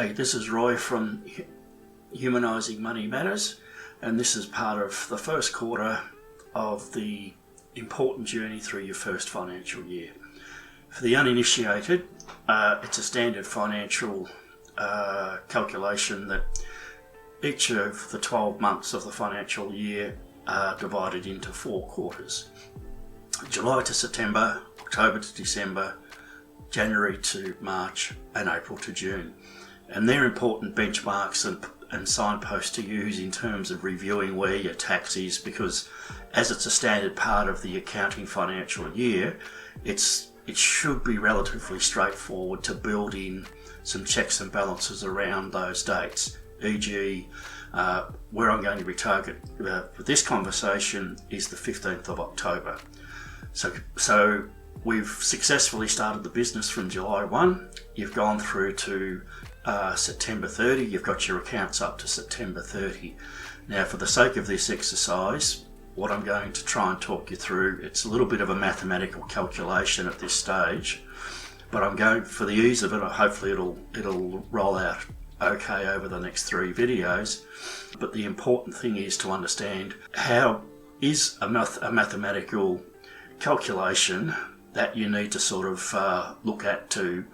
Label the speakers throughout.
Speaker 1: G'day, this is Roy from Humanising Money Matters, and this is part of the first quarter of the important journey through your first financial year. For the uninitiated, it's a standard financial calculation that each of the 12 months of the financial year are divided into 4 quarters. July to September, October to December, January to March, and April to June. And they're important benchmarks and signposts to use in terms of reviewing where your tax is, because as it's a standard part of the accounting financial year, it should be relatively straightforward to build in some checks and balances around those dates, e.g. Where I'm going to be target for this conversation is the 15th of October. So we've successfully started the business from July 1. You've gone through to September 30. You've got your accounts up to September 30. Now, for the sake of this exercise, what I'm going to try and talk you through, it's a little bit of a mathematical calculation at this stage, but I'm going, for the ease of it, hopefully it'll roll out okay over the next 3 videos. But the important thing is to understand how is a mathematical calculation that you need to sort of look at to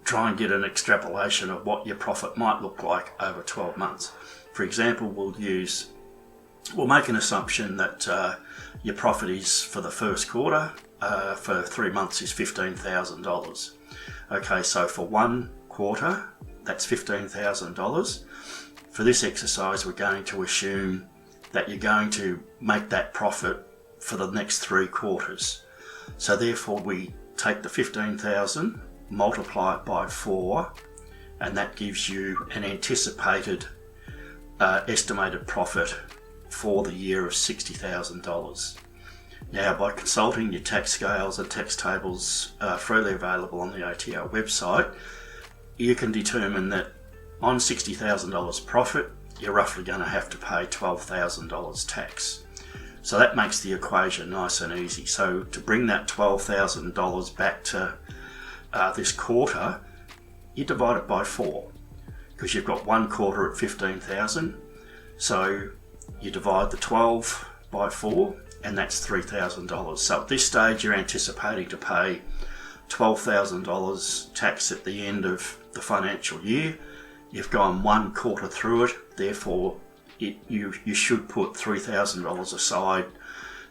Speaker 1: try and get an extrapolation of what your profit might look like over 12 months. For example, we'll make an assumption that your profit is for the first quarter for 3 months is $15,000. Okay, so for 1 quarter, that's $15,000. For this exercise, we're going to assume that you're going to make that profit for the next 3 quarters. So therefore we take the 15,000, multiply it by 4, and that gives you an anticipated estimated profit for the year of $60,000. Now, by consulting your tax scales and tax tables freely available on the ATO website, you can determine that on $60,000 profit, you're roughly going to have to pay $12,000 tax. So that makes the equation nice and easy. So to bring that $12,000 back to this quarter, you divide it by 4, because you've got 1 quarter at 15,000. So you divide the 12 by 4, and that's $3,000. So at this stage, you're anticipating to pay $12,000 tax at the end of the financial year. You've gone 1 quarter through it, therefore you should put $3,000 aside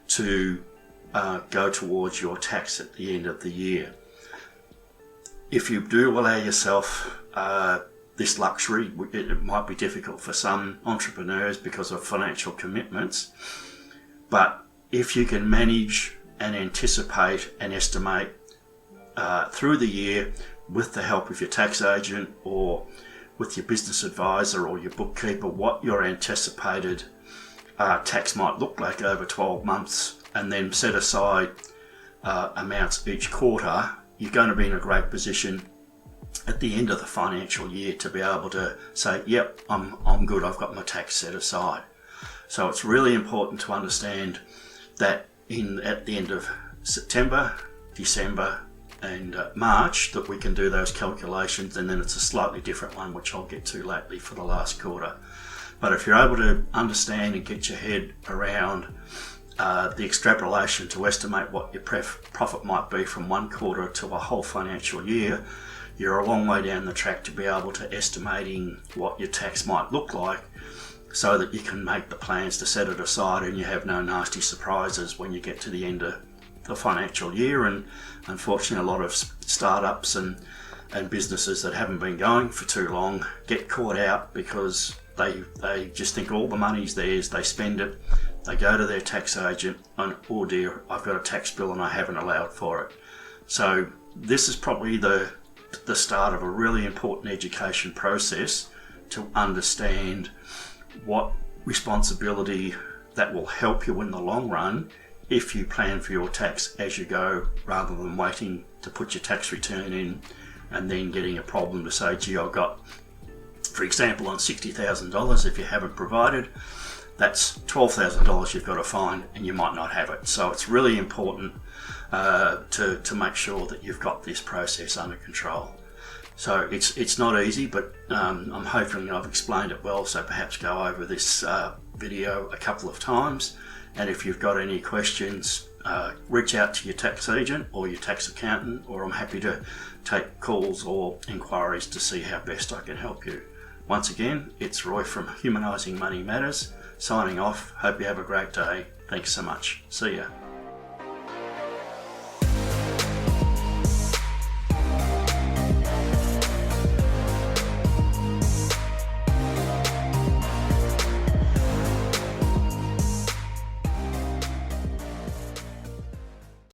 Speaker 1: to go towards your tax at the end of the year. If you do allow yourself this luxury, it might be difficult for some entrepreneurs because of financial commitments, but if you can manage and anticipate and estimate through the year with the help of your tax agent or with your business advisor or your bookkeeper what your anticipated tax might look like over 12 months, and then set aside amounts each quarter, you're going to be in a great position at the end of the financial year to be able to say, yep, I'm good, I've got my tax set aside. So it's really important to understand that at the end of September, December and March that we can do those calculations, and then it's a slightly different one which I'll get to lately for the last quarter. But if you're able to understand and get your head around the extrapolation to estimate what your profit might be from 1 quarter to a whole financial year, you're a long way down the track to be able to estimating what your tax might look like, so that you can make the plans to set it aside and you have no nasty surprises when you get to the end of the financial year. And unfortunately, a lot of startups and businesses that haven't been going for too long get caught out because they just think all the money's theirs, they spend it, they go to their tax agent and, oh dear, I've got a tax bill and I haven't allowed for it. So this is probably the start of a really important education process to understand what responsibility that will help you in the long run if you plan for your tax as you go, rather than waiting to put your tax return in and then getting a problem to say, gee, I've got, for example, on $60,000, if you haven't provided, that's $12,000 you've got to find and you might not have it. So it's really important to make sure that you've got this process under control. So it's not easy, but I'm hoping I've explained it well, so perhaps go over this video a couple of times. And if you've got any questions, reach out to your tax agent or your tax accountant, or I'm happy to take calls or inquiries to see how best I can help you. Once again, it's Roy from Humanising Money Matters, signing off. Hope you have a great day. Thanks so much. See ya.